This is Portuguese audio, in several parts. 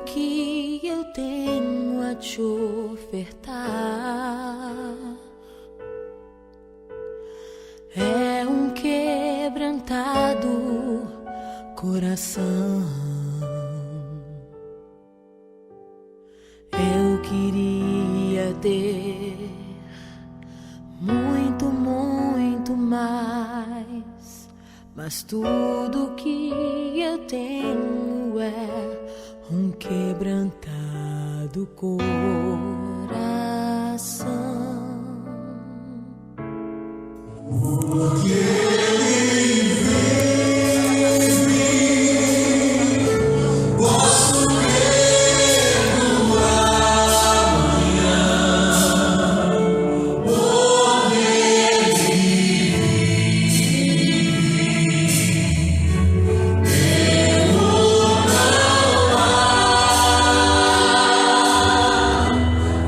que eu tenho a te ofertar é um quebrantado coração. Eu queria ter muito, muito mais, mas tudo que eu tenho é um quebrantado coração. Porque Ele vem em mim, posso ver no amanhã, por Ele eu não há,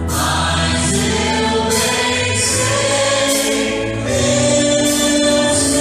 mas eu bem sei, Deus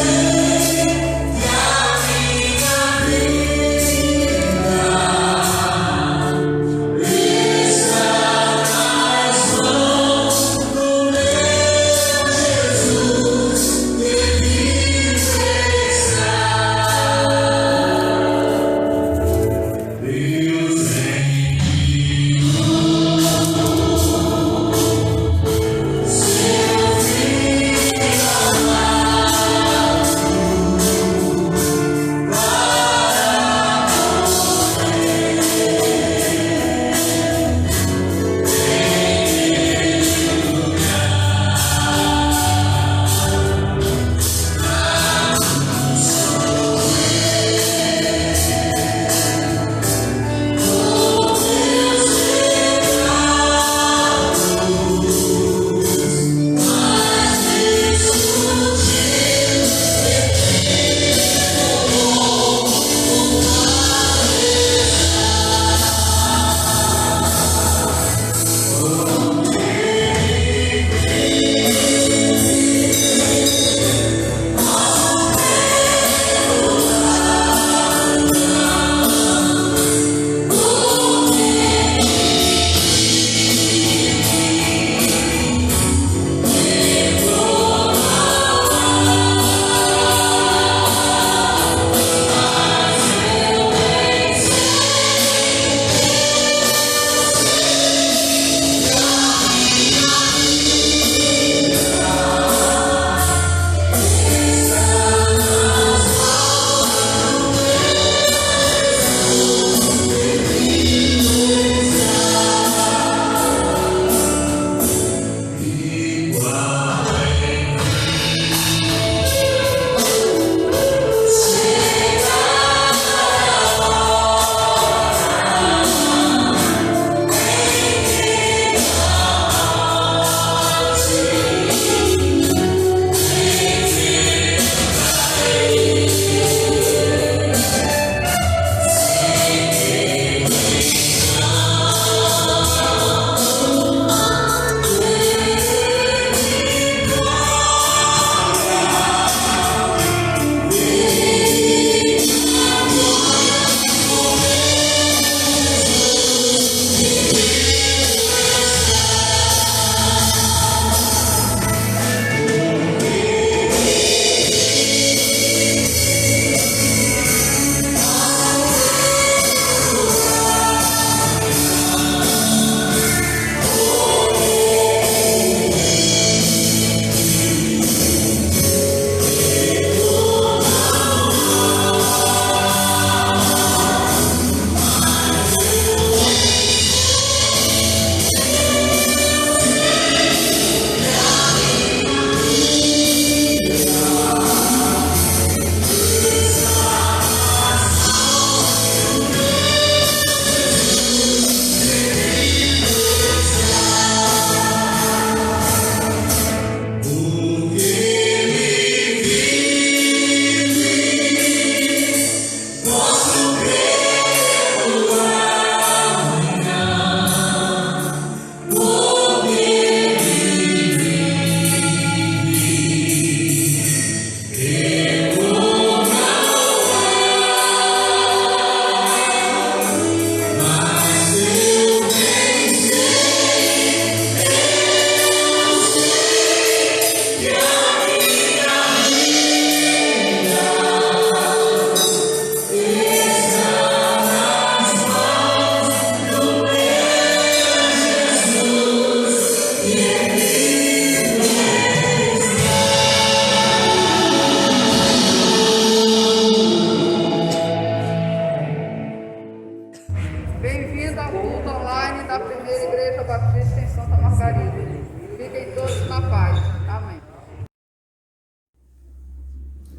Bem-vindo ao culto online da Primeira Igreja Batista em Santa Margarida. Fiquem todos na paz. Amém.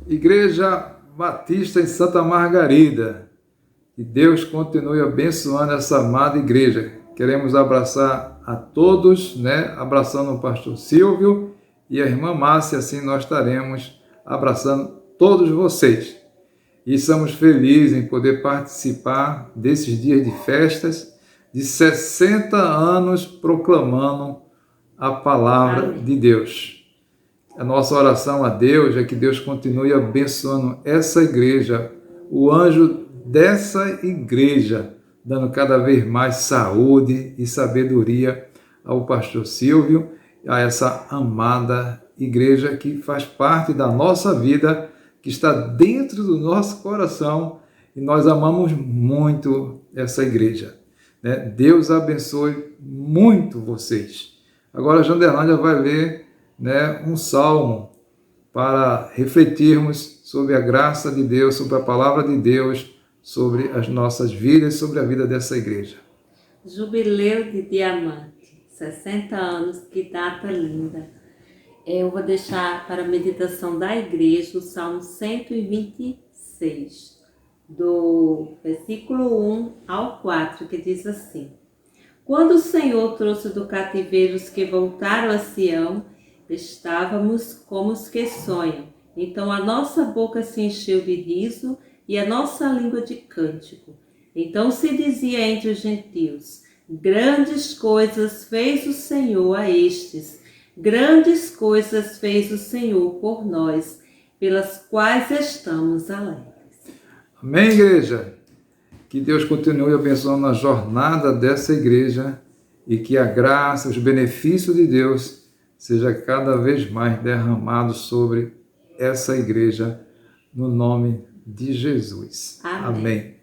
Igreja Batista em Santa Margarida. Que Deus continue abençoando essa amada igreja. Queremos abraçar a todos, abraçando o pastor Silvio e a irmã Márcia, assim nós estaremos abraçando todos vocês. E estamos felizes em poder participar desses dias de festas, de 60 anos proclamando a palavra de Deus. A nossa oração a Deus é que Deus continue abençoando essa igreja, o anjo dessa igreja, dando cada vez mais saúde e sabedoria ao pastor Silvio, a essa amada igreja que faz parte da nossa vida, que está dentro do nosso coração, e nós amamos muito essa igreja. Deus abençoe muito vocês. Agora a Janderlândia vai ler um salmo para refletirmos sobre a graça de Deus, sobre a palavra de Deus, sobre as nossas vidas, sobre a vida dessa igreja. Jubileu de diamante, 60 anos, que data linda. Eu vou deixar para a meditação da igreja o Salmo 126, do versículo 1 ao 4, que diz assim: Quando o Senhor trouxe do cativeiro os que voltaram a Sião, estávamos como os que sonham. Então a nossa boca se encheu de riso e a nossa língua de cântico. Então se dizia entre os gentios: Grandes coisas fez o Senhor a estes, grandes coisas fez o Senhor por nós, pelas quais estamos alegres. Amém, igreja? Que Deus continue abençoando a jornada dessa igreja e que a graça, os benefícios de Deus seja cada vez mais derramado sobre essa igreja, no nome de Jesus. Amém. Amém.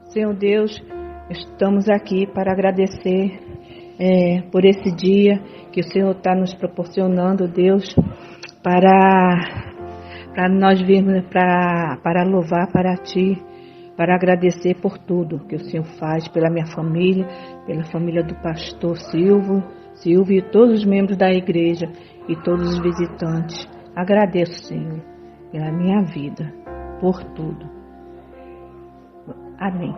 Senhor Deus, estamos aqui para agradecer por esse dia que o Senhor está nos proporcionando, Deus, para nós virmos para louvar para Ti, para agradecer por tudo que o Senhor faz pela minha família, pela família do pastor Silvio e todos os membros da igreja e todos os visitantes. Agradeço, Senhor, pela minha vida, por tudo. Amém.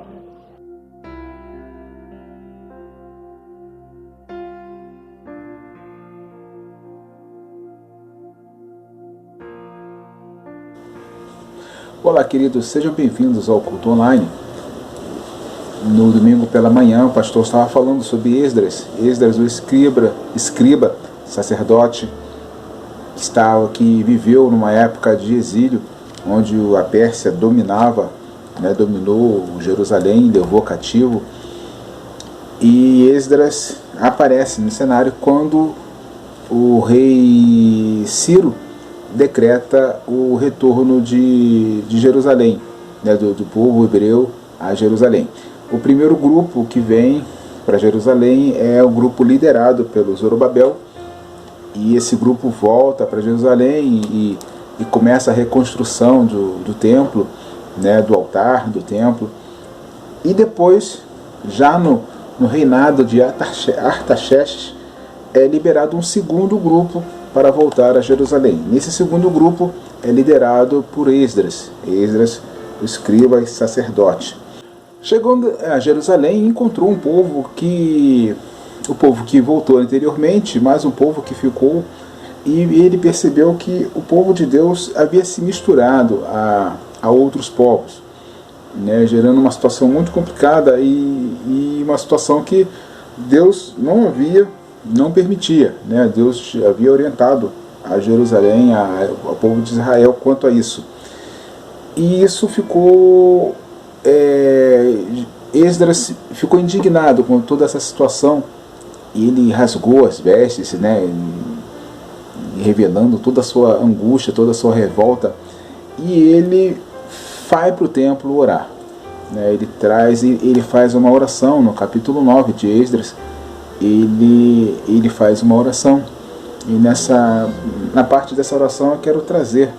Olá, queridos, sejam bem-vindos ao culto online. No domingo pela manhã, o pastor estava falando sobre Esdras, o escriba, sacerdote, que viveu numa época de exílio, onde a Pérsia dominou Jerusalém, levou cativo. E Esdras aparece no cenário quando o rei Ciro decreta o retorno de Jerusalém, do povo hebreu a Jerusalém. O primeiro grupo que vem para Jerusalém é o grupo liderado pelo Zorobabel, e esse grupo volta para Jerusalém e começa a reconstrução do templo, do altar do templo. E depois, já no reinado de Artaxerxes, é liberado um segundo grupo para voltar a Jerusalém. Nesse segundo grupo é liderado por Esdras, o escriba e sacerdote. Chegando a Jerusalém, encontrou um povo que voltou anteriormente, mas um povo que ficou, e ele percebeu que o povo de Deus havia se misturado a outros povos, gerando uma situação muito complicada e uma situação que Deus não permitia. Deus havia orientado a Jerusalém, ao povo de Israel, quanto a isso. E isso ficou... Esdras ficou indignado com toda essa situação. E ele rasgou as vestes, né, revelando toda a sua angústia, toda a sua revolta. E ele vai para o templo orar. Ele faz uma oração no capítulo 9 de Esdras. Ele faz uma oração. E na parte dessa oração eu quero trazer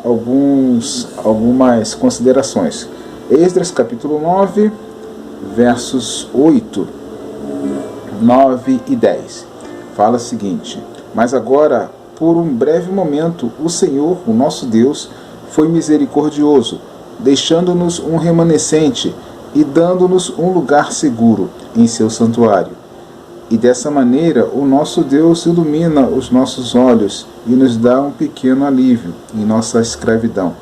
algumas considerações. Esdras capítulo 9, versos 8, 9 e 10. Fala o seguinte: mas agora, por um breve momento, o Senhor, o nosso Deus, foi misericordioso, deixando-nos um remanescente e dando-nos um lugar seguro em seu santuário. E dessa maneira o nosso Deus ilumina os nossos olhos e nos dá um pequeno alívio em nossa escravidão.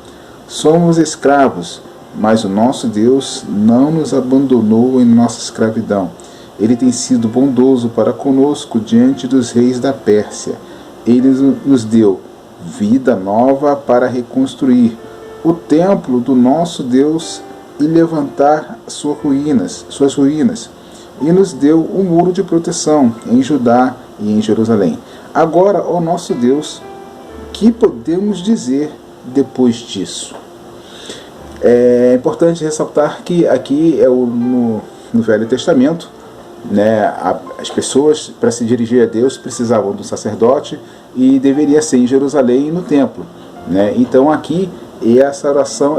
Somos escravos, mas o nosso Deus não nos abandonou em nossa escravidão. Ele tem sido bondoso para conosco diante dos reis da Pérsia. Ele nos deu vida nova para reconstruir o templo do nosso Deus e levantar suas ruínas. E nos deu um muro de proteção em Judá e em Jerusalém. Agora, ó nosso Deus, que podemos dizer depois disso? É importante ressaltar que aqui no Velho Testamento, né, as pessoas, para se dirigir a Deus, precisavam do sacerdote e deveria ser em Jerusalém e no templo, né? Então aqui essa oração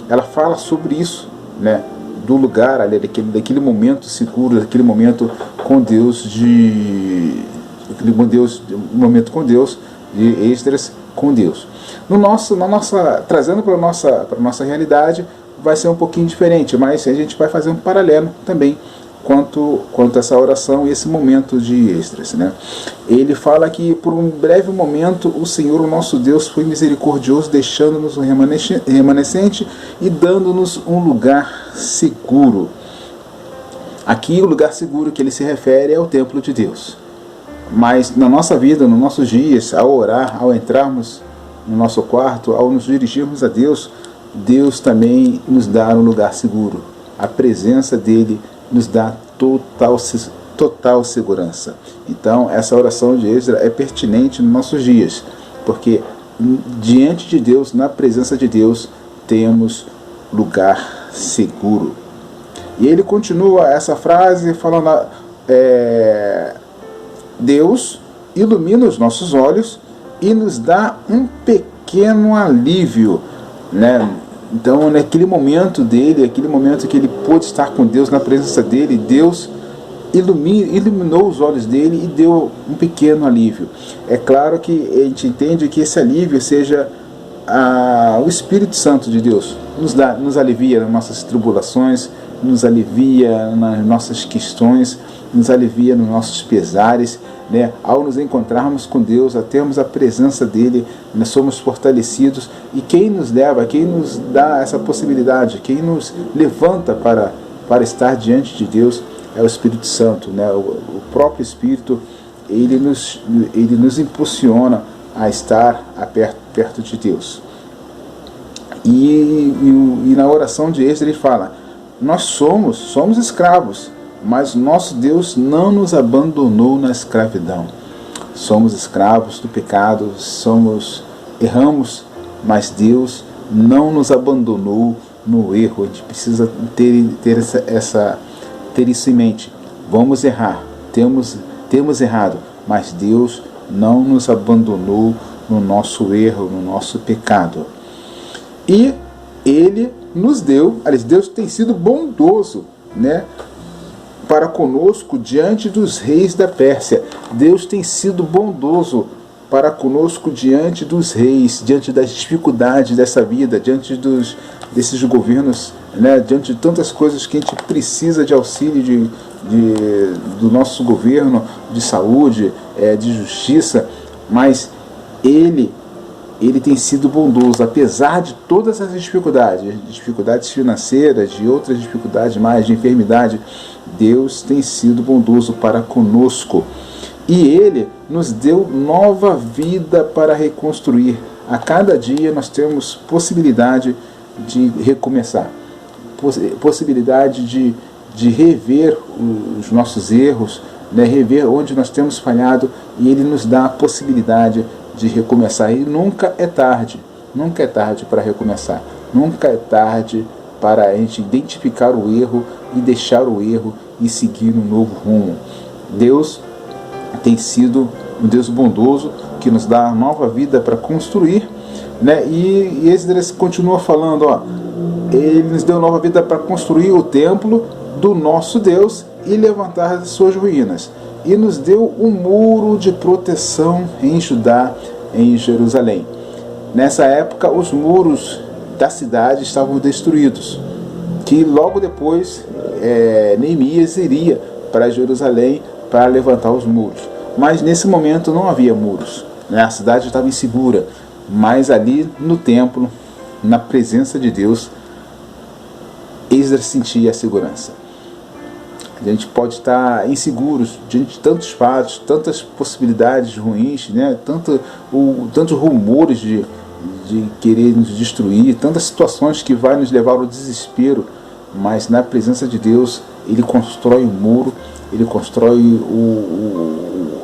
ela fala sobre isso, né? Do lugar ali, daquele momento seguro, daquele momento com Deus, momento com Deus, de Esdras com Deus. Trazendo para a nossa realidade, vai ser um pouquinho diferente, mas a gente vai fazer um paralelo também quanto a essa oração e esse momento de Esdras, né? Ele fala que por um breve momento o Senhor, o nosso Deus, foi misericordioso, deixando-nos um remanescente e dando-nos um lugar seguro. Aqui o lugar seguro que ele se refere é o templo de Deus. Mas na nossa vida, nos nossos dias, ao orar, ao entrarmos no nosso quarto, ao nos dirigirmos a Deus, Deus também nos dá um lugar seguro. A presença dele nos dá total segurança. Então essa oração de Esdras é pertinente nos nossos dias, porque diante de Deus, na presença de Deus, temos lugar seguro. E ele continua essa frase falando: Deus ilumina os nossos olhos e nos dá um pequeno alívio, né? Então, naquele momento dele, aquele momento que ele pôde estar com Deus, na presença dele, Deus iluminou os olhos dele e deu um pequeno alívio. É claro que a gente entende que esse alívio seja o Espírito Santo de Deus. Nos alivia nas nossas tribulações, nos alivia nas nossas questões, nos alivia nos nossos pesares, né? Ao nos encontrarmos com Deus, a termos a presença dele, nós somos fortalecidos. E quem nos leva, quem nos dá essa possibilidade, quem nos levanta para estar diante de Deus é o Espírito Santo, né? O próprio Espírito, ele nos impulsiona a estar perto de Deus. E na oração de Esdras ele fala: nós somos escravos, mas nosso Deus não nos abandonou na escravidão. Somos escravos do pecado, erramos, mas Deus não nos abandonou no erro. A gente precisa ter isso em mente. Vamos errar, temos errado, mas Deus não nos abandonou no nosso erro, no nosso pecado. E Ele nos deu, Deus tem sido bondoso, né, para conosco diante dos reis da Pérsia. Deus tem sido bondoso para conosco diante dos reis, diante das dificuldades dessa vida, diante desses governos, né, diante de tantas coisas que a gente precisa de auxílio do nosso governo, de saúde, de justiça, mas Ele tem sido bondoso, apesar de todas essas dificuldades financeiras, de outras dificuldades mais, de enfermidade. Deus tem sido bondoso para conosco. E Ele nos deu nova vida para reconstruir A cada dia nós temos possibilidade de recomeçar, possibilidade de rever os nossos erros, né, rever onde nós temos falhado, e Ele nos dá a possibilidade de recomeçar. E nunca é tarde para recomeçar, nunca é tarde para a gente identificar o erro e deixar o erro e seguir um novo rumo. Deus tem sido um Deus bondoso que nos dá nova vida para construir, né? E Esdras continua falando, Ele nos deu nova vida para construir o templo do nosso Deus e levantar as suas ruínas. E nos deu um muro de proteção em Judá, em Jerusalém. Nessa época, os muros da cidade estavam destruídos, que logo depois Neemias iria para Jerusalém para levantar os muros. Mas nesse momento não havia muros, né? A cidade estava insegura, mas ali no templo, na presença de Deus, Esdras sentia a segurança. A gente pode estar inseguros diante de tantos fatos, tantas possibilidades ruins, né? Tantos rumores de querer nos destruir, tantas situações que vai nos levar ao desespero, mas na presença de Deus, Ele constrói um muro, Ele constrói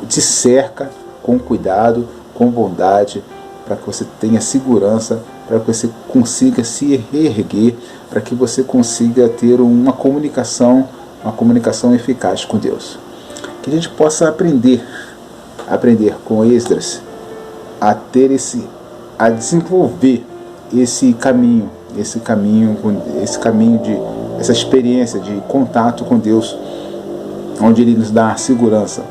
te cerca com cuidado, com bondade, para que você tenha segurança, para que você consiga se reerguer, para que você consiga ter uma comunicação eficaz com Deus. Que a gente possa aprender com Esdras a desenvolver essa experiência de contato com Deus, onde Ele nos dá segurança,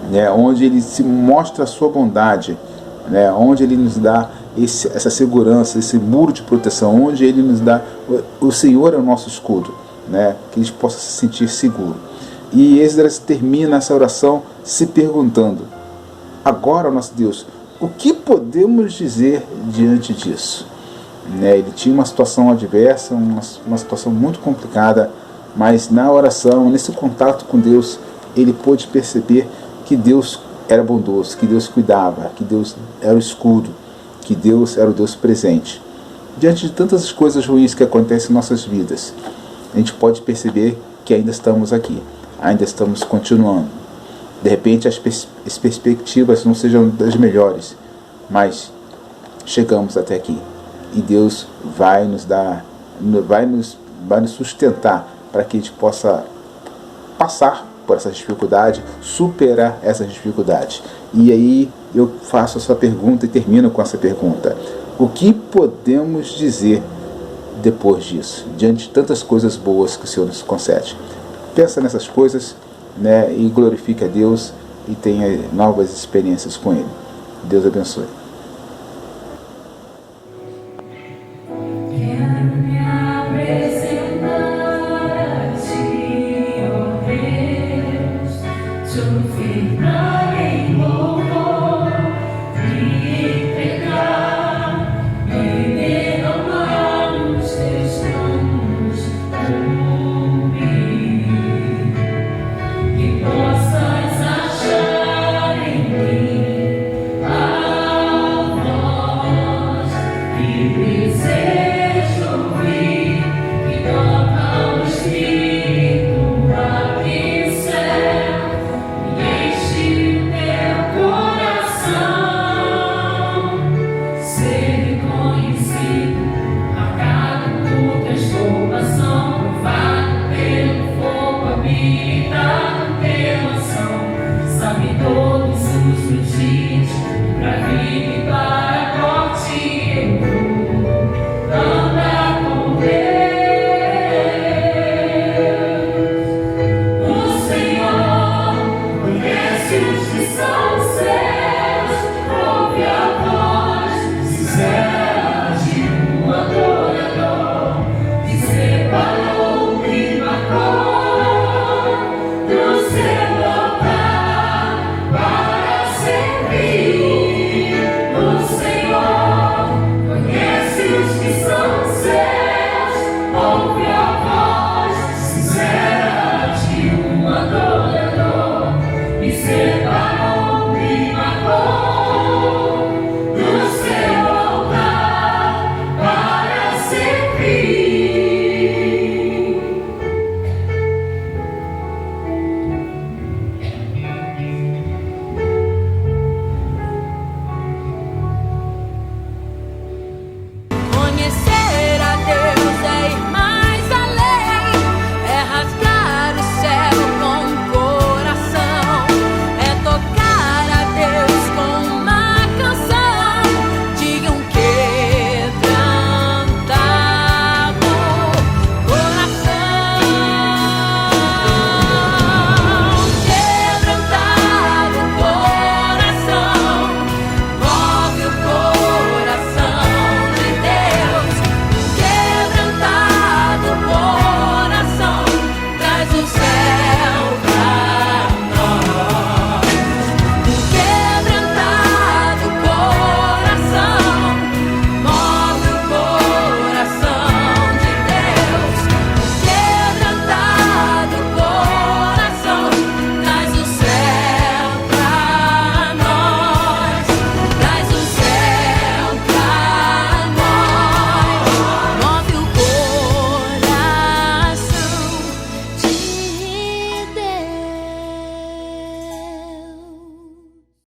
né? Onde Ele se mostra a sua bondade, né? Onde Ele nos dá essa segurança, esse muro de proteção, onde Ele nos dá, o Senhor é o nosso escudo, né? Que a gente possa se sentir seguro. E Esdras termina essa oração se perguntando: agora, nosso Deus, o que podemos dizer diante disso? Né? Ele tinha uma situação adversa, uma situação muito complicada, mas na oração, nesse contato com Deus, ele pôde perceber que Deus era bondoso, que Deus cuidava, que Deus era o escudo, que Deus era o Deus presente. Diante de tantas coisas ruins que acontecem em nossas vidas, a gente pode perceber que ainda estamos aqui, ainda estamos continuando. De repente as perspectivas não sejam das melhores, mas chegamos até aqui. E Deus vai nos sustentar para que a gente possa passar por essa dificuldade, superar essas dificuldades. E aí eu faço essa pergunta e termino com essa pergunta: o que podemos dizer depois disso, diante de tantas coisas boas que o Senhor nos concede? Pensa nessas coisas, né, e glorifique a Deus e tenha novas experiências com Ele. Deus abençoe.